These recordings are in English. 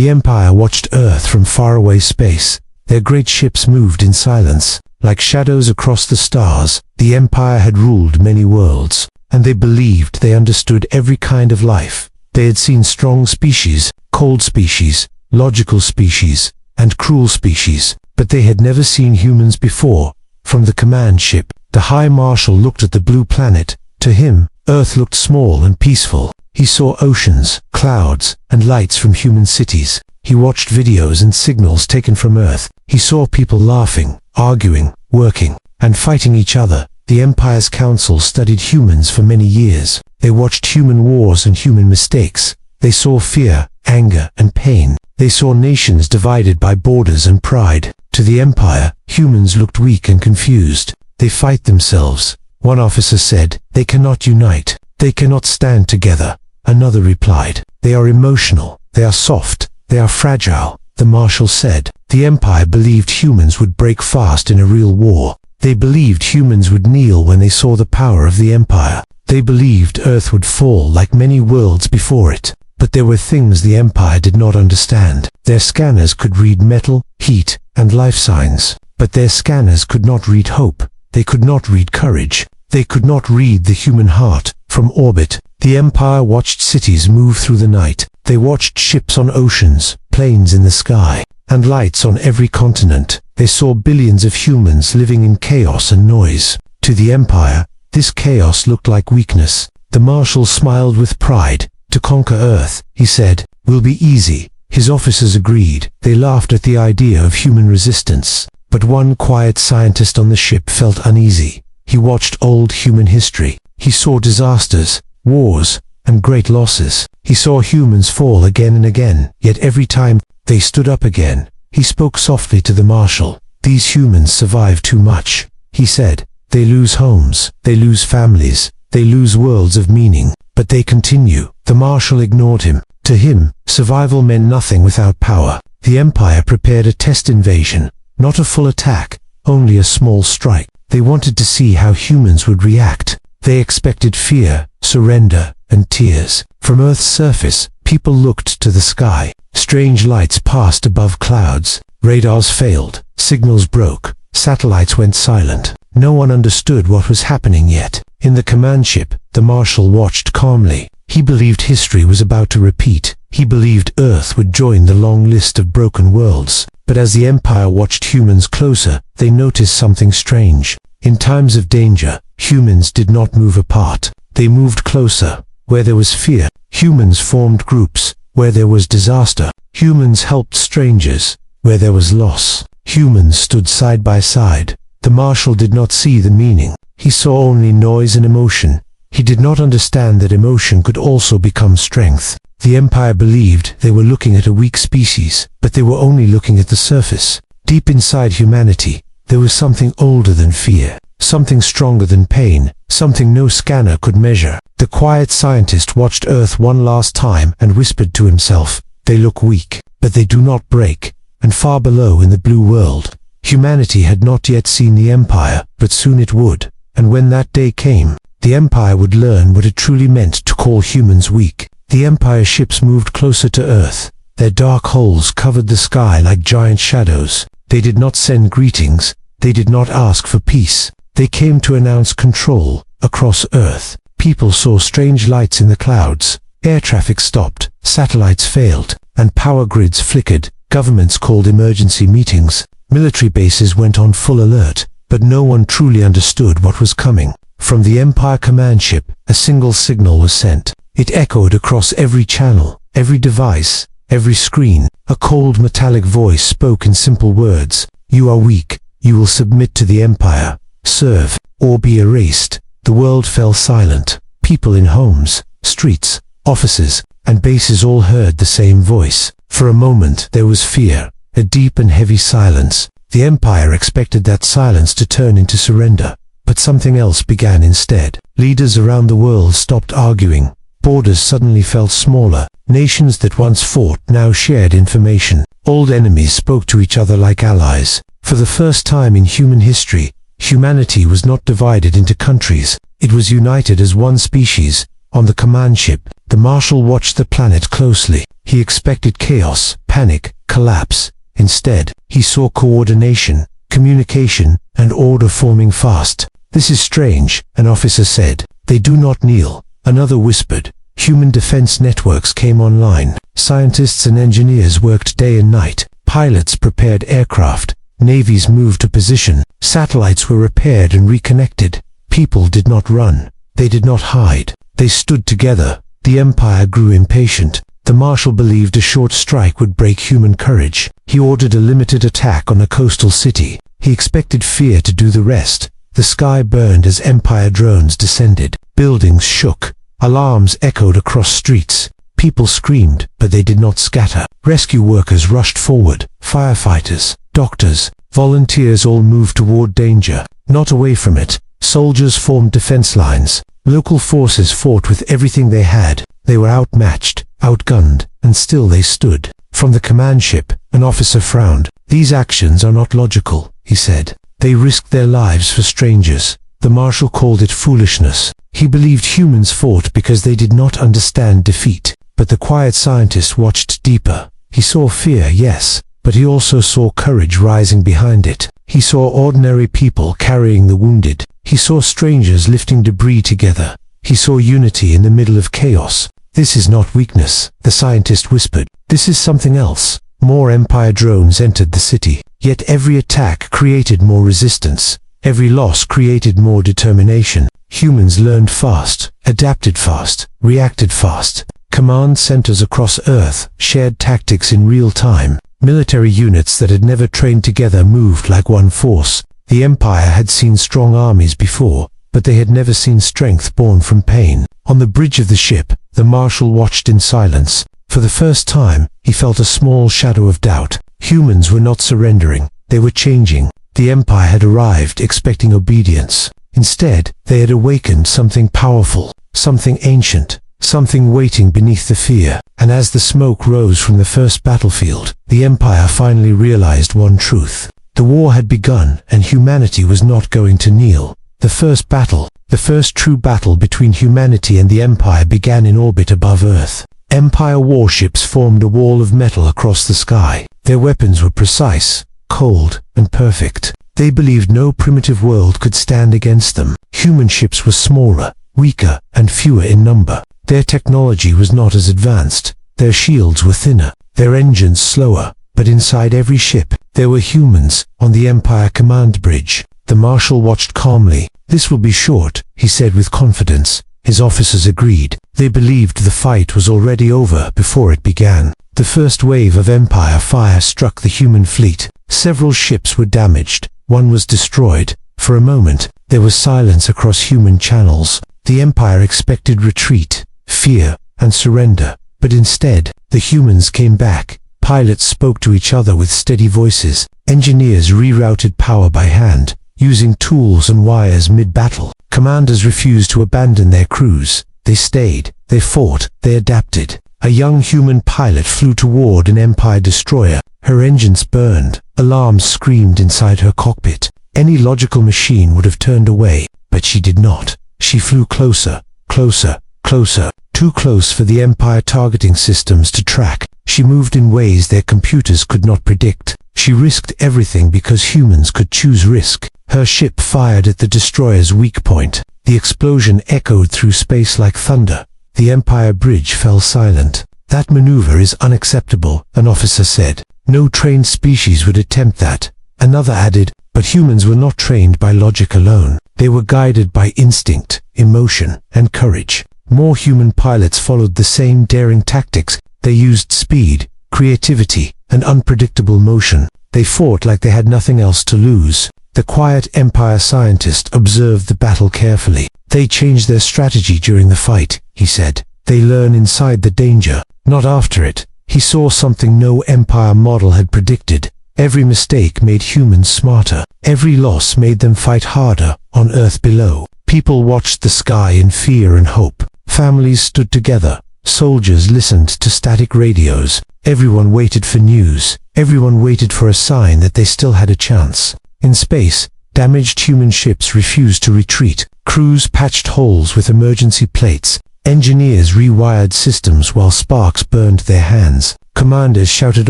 The Empire watched Earth from faraway space. Their great ships moved in silence. Like shadows across the stars, the Empire had ruled many worlds, and they believed they understood every kind of life. They had seen strong species, cold species, logical species, and cruel species, but they had never seen humans before. From the command ship, the High Marshal looked at the blue planet. To him, Earth looked small and peaceful. He saw oceans, clouds, and lights from human cities. He watched videos and signals taken from Earth. He saw people laughing, arguing, working, and fighting each other. The Empire's council studied humans for many years. They watched human wars and human mistakes. They saw fear, anger, and pain. They saw nations divided by borders and pride. To the Empire, humans looked weak and confused. They fight themselves. One officer said, "They cannot unite. They cannot stand together." Another replied, "They are emotional. They are soft. They are fragile." The Marshal said, "The Empire believed humans would break fast in a real war. They believed humans would kneel when they saw the power of the Empire. They believed Earth would fall like many worlds before it. But there were things the Empire did not understand. Their scanners could read metal, heat, and life signs. But their scanners could not read hope. They could not read courage. They could not read the human heart. From orbit, the Empire watched cities move through the night. They watched ships on oceans, planes in the sky, and lights on every continent. They saw billions of humans living in chaos and noise. To the Empire, this chaos looked like weakness. The Marshal smiled with pride. "To conquer Earth," he said, "will be easy." His officers agreed. They laughed at the idea of human resistance. But one quiet scientist on the ship felt uneasy. He watched old human history. He saw disasters, wars, and great losses. He saw humans fall again and again, yet every time they stood up again. He spoke softly to the Marshal. "These humans survive too much," he said. "They lose homes, they lose families, they lose worlds of meaning, but they continue." The Marshal ignored him. To him, survival meant nothing without power. The Empire prepared a test invasion, not a full attack, only a small strike. They wanted to see how humans would react. They expected fear, surrender, and tears. From Earth's surface, people looked to the sky. Strange lights passed above clouds. Radars failed. Signals broke. Satellites went silent. No one understood what was happening yet. In the command ship, the Marshal watched calmly. He believed history was about to repeat. He believed Earth would join the long list of broken worlds. But as the Empire watched humans closer, they noticed something strange. In times of danger, humans did not move apart. They moved closer. Where there was fear, humans formed groups. Where there was disaster, humans helped strangers. Where there was loss, humans stood side by side. The Marshal did not see the meaning. He saw only noise and emotion. He did not understand that emotion could also become strength. The Empire believed they were looking at a weak species, but they were only looking at the surface. Deep inside humanity, there was something older than fear, something stronger than pain, something no scanner could measure. The quiet scientist watched Earth one last time and whispered to himself, "They look weak, but they do not break." And far below in the blue world, humanity had not yet seen the Empire, but soon it would. And when that day came, the Empire would learn what it truly meant to call humans weak. The Empire ships moved closer to Earth. Their dark holes covered the sky like giant shadows. They did not send greetings. They did not ask for peace. They came to announce control across Earth. People saw strange lights in the clouds. Air traffic stopped. Satellites failed. And power grids flickered. Governments called emergency meetings. Military bases went on full alert. But no one truly understood what was coming. From the Empire command ship, a single signal was sent. It echoed across every channel, every device, every screen. A cold metallic voice spoke in simple words. "You are weak. You will submit to the Empire. Serve, or be erased." The world fell silent. People in homes, streets, offices, and bases all heard the same voice. For a moment there was fear, a deep and heavy silence. The Empire expected that silence to turn into surrender. But something else began instead. Leaders around the world stopped arguing. Borders suddenly felt smaller. Nations that once fought now shared information. Old enemies spoke to each other like allies. For the first time in human history, humanity was not divided into countries. It was united as one species. On the command ship, The Marshal watched the planet closely. He expected chaos, panic, collapse. Instead, he saw coordination, communication, and order forming fast. "This is strange," an officer said. "They do not kneel." Another whispered. Human defense networks came online. Scientists and engineers worked day and night. Pilots prepared aircraft. Navies moved to position. Satellites were repaired and reconnected. People did not run. They did not hide. They stood together. The Empire grew impatient. The Marshal believed a short strike would break human courage. He ordered a limited attack on a coastal city. He expected fear to do the rest. The sky burned as Empire drones descended. Buildings shook. Alarms echoed across streets. People screamed, but they did not scatter. Rescue workers rushed forward. Firefighters, doctors, volunteers all moved toward danger, not away from it. Soldiers formed defense lines. Local forces fought with everything they had. They were outmatched, outgunned, and still they stood. From the command ship, an officer frowned. "These actions are not logical," he said. "They risked their lives for strangers." The Marshal called it foolishness. He believed humans fought because they did not understand defeat. But the quiet scientist watched deeper. He saw fear, yes, but he also saw courage rising behind it. He saw ordinary people carrying the wounded. He saw strangers lifting debris together. He saw unity in the middle of chaos. "This is not weakness," the scientist whispered. "This is something else." More Empire drones entered the city. Yet every attack created more resistance. Every loss created more determination. Humans learned fast, adapted fast, reacted fast. Command centers across Earth shared tactics in real time. Military units that had never trained together moved like one force. The Empire had seen strong armies before, but they had never seen strength born from pain. On the bridge of the ship, the Marshal watched in silence. For the first time, he felt a small shadow of doubt. Humans were not surrendering. They were changing. The Empire had arrived expecting obedience. Instead, they had awakened something powerful, something ancient, something waiting beneath the fear. And as the smoke rose from the first battlefield, the Empire finally realized one truth. The war had begun, and humanity was not going to kneel. The first battle, the first true battle between humanity and the Empire, began in orbit above Earth. Empire warships formed a wall of metal across the sky. Their weapons were precise, cold, and perfect. They believed no primitive world could stand against them. Human ships were smaller, weaker, and fewer in number. Their technology was not as advanced. Their shields were thinner, their engines slower. But inside every ship, there were humans, on the Empire command bridge. The Marshal watched calmly. "This will be short," he said with confidence. His officers agreed. They believed the fight was already over before it began. The first wave of Empire fire struck the human fleet. Several ships were damaged. One was destroyed. For a moment, there was silence across human channels. The Empire expected retreat, fear, and surrender. But instead, the humans came back. Pilots spoke to each other with steady voices. Engineers rerouted power by hand, using tools and wires mid-battle. Commanders refused to abandon their crews. They stayed, they fought, they adapted. A young human pilot flew toward an Empire destroyer. Her engines burned. Alarms screamed inside her cockpit. Any logical machine would have turned away, but she did not. She flew closer, closer, closer, too close for the Empire targeting systems to track. She moved in ways their computers could not predict. She risked everything because humans could choose risk. Her ship fired at the destroyer's weak point. The explosion echoed through space like thunder. The Empire bridge fell silent. "That maneuver is unacceptable," an officer said. "No trained species would attempt that." Another added, "But humans were not trained by logic alone. They were guided by instinct, emotion, and courage." More human pilots followed the same daring tactics. They used speed, creativity, and unpredictable motion. They fought like they had nothing else to lose. The quiet Empire scientist observed the battle carefully. "They changed their strategy during the fight," he said. "They learn inside the danger, not after it." He saw something no Empire model had predicted. Every mistake made humans smarter. Every loss made them fight harder on Earth below. People watched the sky in fear and hope. Families stood together. Soldiers listened to static radios. Everyone waited for news. Everyone waited for a sign that they still had a chance. In space, damaged human ships refused to retreat. Crews patched holes with emergency plates. Engineers rewired systems while sparks burned their hands. Commanders shouted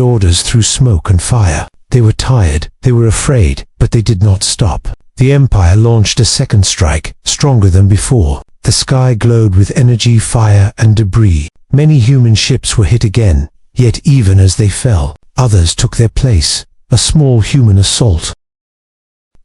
orders through smoke and fire. They were tired, they were afraid, but they did not stop. The Empire launched a second strike, stronger than before. The sky glowed with energy, fire, and debris. Many human ships were hit again, yet even as they fell, others took their place. A small human assault.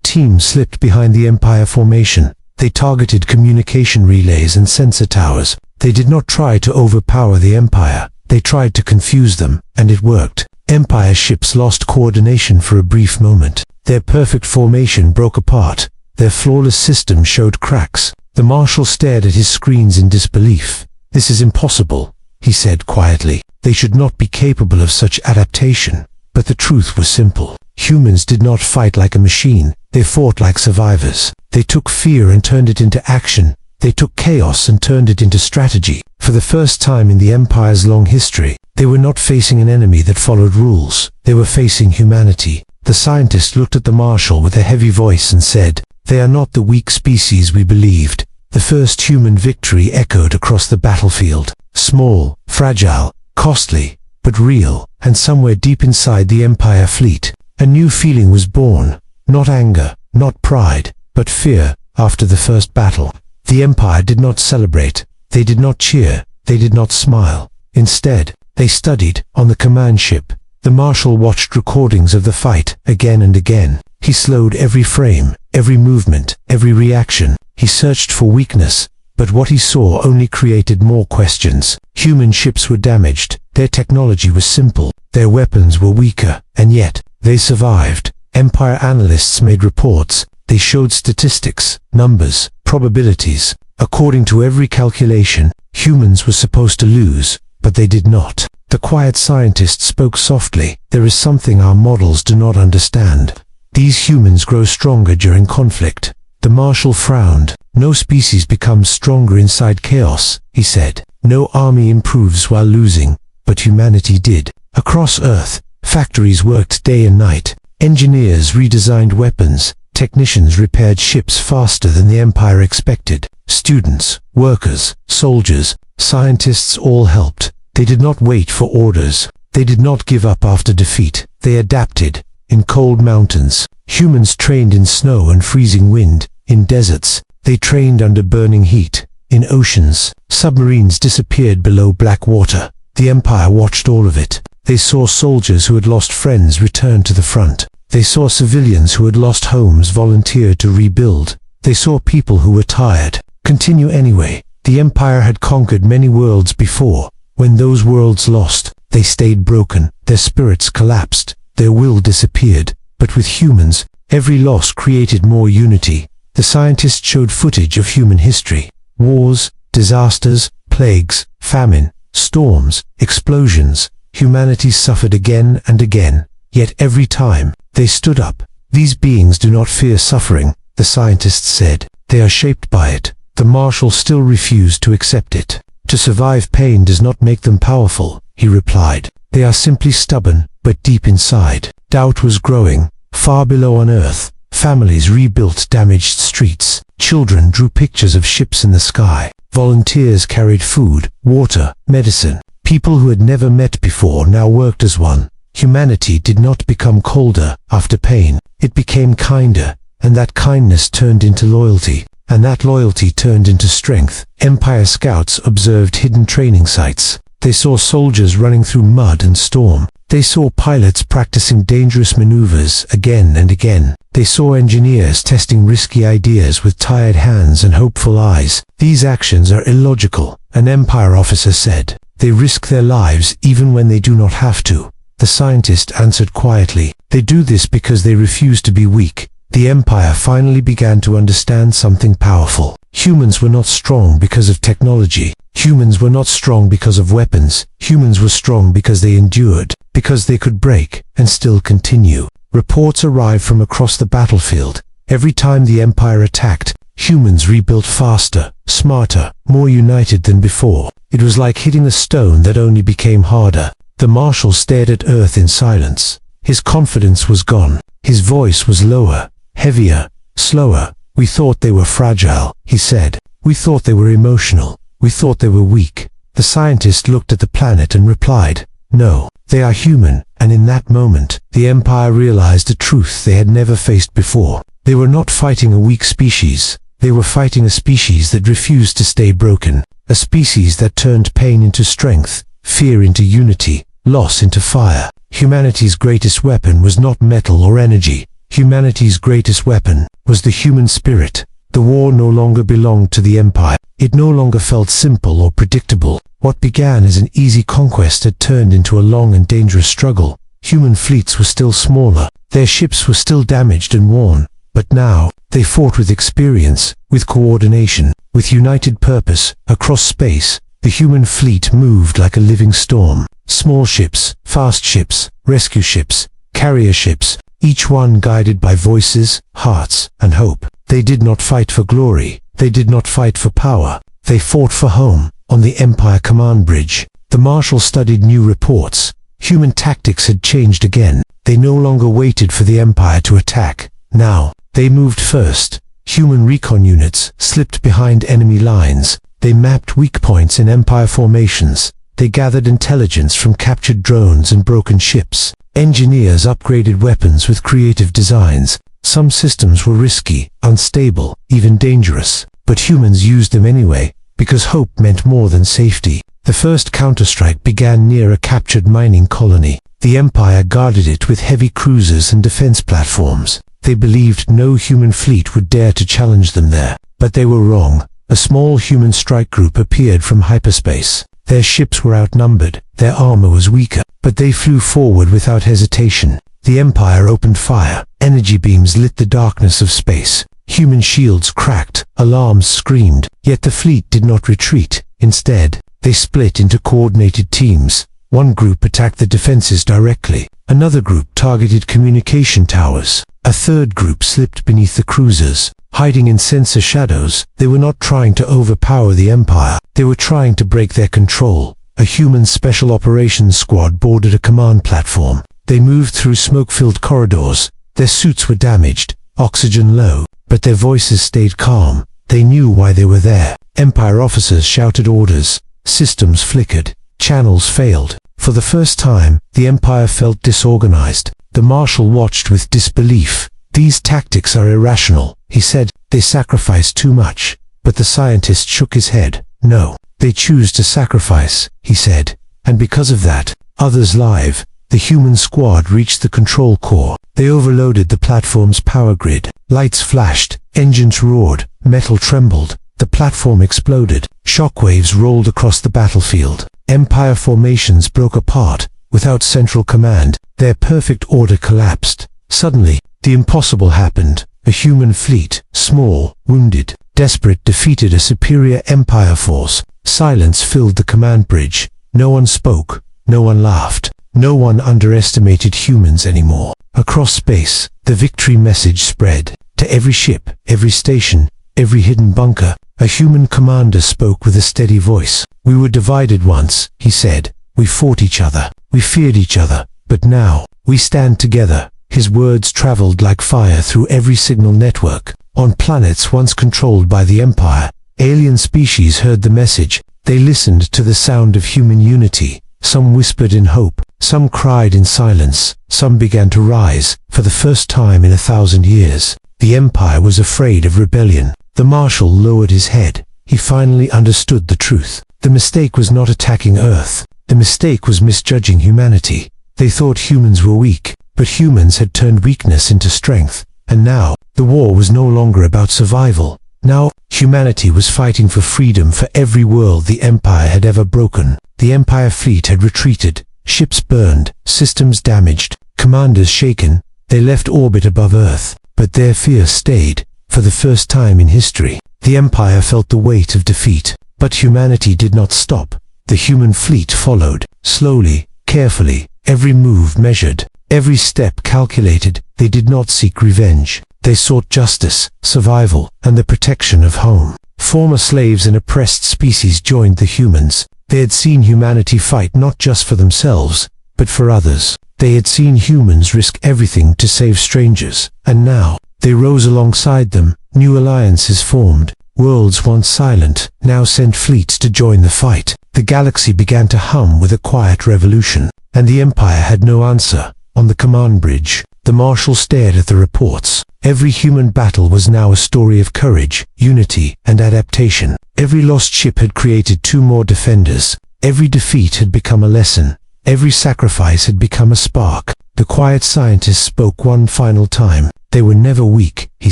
Teams slipped behind the Empire formation. They targeted communication relays and sensor towers. They did not try to overpower the Empire. They tried to confuse them, and it worked. Empire ships lost coordination for a brief moment. Their perfect formation broke apart. Their flawless system showed cracks. The Marshal stared at his screens in disbelief. "This is impossible," he said quietly. "They should not be capable of such adaptation." But the truth was simple. Humans did not fight like a machine. They fought like survivors. They took fear and turned it into action. They took chaos and turned it into strategy. For the first time in the Empire's long history, they were not facing an enemy that followed rules. They were facing humanity. The scientist looked at the Marshal with a heavy voice and said, "They are not the weak species we believed." The first human victory echoed across the battlefield. Small, fragile, costly, but real. And somewhere deep inside the Empire fleet, a new feeling was born. Not anger, not pride, but fear. After the first battle, the Empire did not celebrate. They did not cheer. They did not smile. Instead, they studied. On the command ship, the Marshal watched recordings of the fight again and again. He slowed every frame, every movement, every reaction. He searched for weakness, but what he saw only created more questions. Human ships were damaged. Their technology was simple. Their weapons were weaker, and yet they survived. Empire analysts made reports. They showed statistics, numbers, probabilities. According to every calculation, humans were supposed to lose, but they did not. The quiet scientist spoke softly. "There is something our models do not understand. These humans grow stronger during conflict." The Marshal frowned. "No species becomes stronger inside chaos," he said. "No army improves while losing, but humanity did." Across Earth, factories worked day and night. Engineers redesigned weapons. Technicians repaired ships faster than the Empire expected. Students, workers, soldiers, scientists all helped. They did not wait for orders. They did not give up after defeat. They adapted. In cold mountains, humans trained in snow and freezing wind. In deserts, they trained under burning heat. In oceans, submarines disappeared below black water. The Empire watched all of it. They saw soldiers who had lost friends return to the front. They saw civilians who had lost homes volunteer to rebuild. They saw people who were tired continue anyway. The Empire had conquered many worlds before. When those worlds lost, they stayed broken. Their spirits collapsed. Their will disappeared. But with humans, every loss created more unity. The scientist showed footage of human history. Wars, disasters, plagues, famine, storms, explosions. Humanity suffered again and again. Yet every time, they stood up. "These beings do not fear suffering," the scientists said. "They are shaped by it." The Marshal still refused to accept it. "To survive pain does not make them powerful," he replied. "They are simply stubborn, but deep inside." Doubt was growing. Far below on Earth, families rebuilt damaged streets. Children drew pictures of ships in the sky. Volunteers carried food, water, medicine. People who had never met before now worked as one. Humanity did not become colder after pain. It became kinder, and that kindness turned into loyalty, and that loyalty turned into strength. Empire scouts observed hidden training sites. They saw soldiers running through mud and storm. They saw pilots practicing dangerous maneuvers again and again. They saw engineers testing risky ideas with tired hands and hopeful eyes. "These actions are illogical," an Empire officer said. "They risk their lives even when they do not have to." The scientist answered quietly, "They do this because they refuse to be weak." The Empire finally began to understand something powerful. Humans were not strong because of technology. Humans were not strong because of weapons. Humans were strong because they endured, because they could break and still continue. Reports arrived from across the battlefield. Every time the Empire attacked, humans rebuilt faster, smarter, more united than before. It was like hitting a stone that only became harder. The Marshal stared at Earth in silence. His confidence was gone. His voice was lower, heavier, slower. "We thought they were fragile," he said. "We thought they were emotional. "We thought they were weak." The scientist looked at the planet and replied, "No, they are human." And in that moment, the Empire realized a truth they had never faced before. They were not fighting a weak species. They were fighting a species that refused to stay broken. A species that turned pain into strength, fear into unity, loss into fire. Humanity's greatest weapon was not metal or energy. Humanity's greatest weapon was the human spirit. The war no longer belonged to the Empire. It no longer felt simple or predictable. What began as an easy conquest had turned into a long and dangerous struggle. Human fleets were still smaller. Their ships were still damaged and worn. But now, they fought with experience, with coordination, with united purpose. Across space, the human fleet moved like a living storm. Small ships, fast ships, rescue ships, carrier ships, each one guided by voices, hearts, and hope. They did not fight for glory. They did not fight for power. They fought for home. On the Empire command bridge, the Marshal studied new reports. Human tactics had changed again. They no longer waited for the Empire to attack. Now, they moved first. Human recon units slipped behind enemy lines. They mapped weak points in Empire formations. They gathered intelligence from captured drones and broken ships. Engineers upgraded weapons with creative designs. Some systems were risky, unstable, even dangerous. But humans used them anyway, because hope meant more than safety. The first counterstrike began near a captured mining colony. The Empire guarded it with heavy cruisers and defense platforms. They believed no human fleet would dare to challenge them there. But they were wrong. A small human strike group appeared from hyperspace. Their ships were outnumbered. Their armor was weaker. But they flew forward without hesitation. The Empire opened fire. Energy beams lit the darkness of space. Human shields cracked. Alarms screamed. Yet the fleet did not retreat. Instead, they split into coordinated teams. One group attacked the defenses directly. Another group targeted communication towers. A third group slipped beneath the cruisers. Hiding in sensor shadows, they were not trying to overpower the Empire. They were trying to break their control. A human special operations squad boarded a command platform. They moved through smoke-filled corridors. Their suits were damaged, oxygen low, but their voices stayed calm. They knew why they were there. Empire officers shouted orders. Systems flickered. Channels failed. For the first time, the Empire felt disorganized. The Marshal watched with disbelief. "These tactics are irrational," he said. "They sacrifice too much." But the scientist shook his head. "No, they choose to sacrifice," he said. "And because of that, others live." The human squad reached the control core. They overloaded the platform's power grid. Lights flashed, engines roared, metal trembled. The platform exploded. Shockwaves rolled across the battlefield. Empire formations broke apart. Without central command, their perfect order collapsed. Suddenly, the impossible happened. A human fleet, small, wounded, desperate, defeated a superior Empire force. Silence filled the command bridge. No one spoke. No one laughed. No one underestimated humans anymore. Across space, the victory message spread. To every ship, every station, every hidden bunker, a human commander spoke with a steady voice. "We were divided once," he said. "We fought each other. We feared each other. But now, we stand together." His words traveled like fire through every signal network. On planets once controlled by the Empire, alien species heard the message. They listened to the sound of human unity. Some whispered in hope. Some cried in silence. Some began to rise, for the first time in 1,000 years. The Empire was afraid of rebellion. The Marshal lowered his head. He finally understood the truth. The mistake was not attacking Earth. The mistake was misjudging humanity. They thought humans were weak, but humans had turned weakness into strength. And now, the war was no longer about survival. Now, humanity was fighting for freedom for every world the Empire had ever broken. The Empire fleet had retreated. Ships burned, systems damaged, commanders shaken. They left orbit above Earth. But their fear stayed. For the first time in history, the Empire felt the weight of defeat. But humanity did not stop. The human fleet followed, slowly, carefully, every move measured, every step calculated. They did not seek revenge. They sought justice, survival, and the protection of home. Former slaves and oppressed species joined the humans. They had seen humanity fight not just for themselves, but for others. They had seen humans risk everything to save strangers. And now, they rose alongside them. New alliances formed. Worlds once silent now sent fleets to join the fight. The galaxy began to hum with a quiet revolution, and the Empire had no answer. On the command bridge, the Marshal stared at the reports. Every human battle was now a story of courage, unity, and adaptation. Every lost ship had created 2 more defenders. Every defeat had become a lesson. Every sacrifice had become a spark. The quiet scientist spoke one final time. They were never weak, he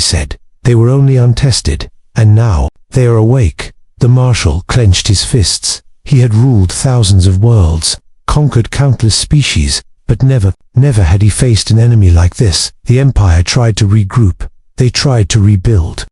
said. They were only untested. And now, they are awake. The Marshal clenched his fists. He had ruled thousands of worlds, conquered countless species, but never had he faced an enemy like this. The Empire tried to regroup. They tried to rebuild.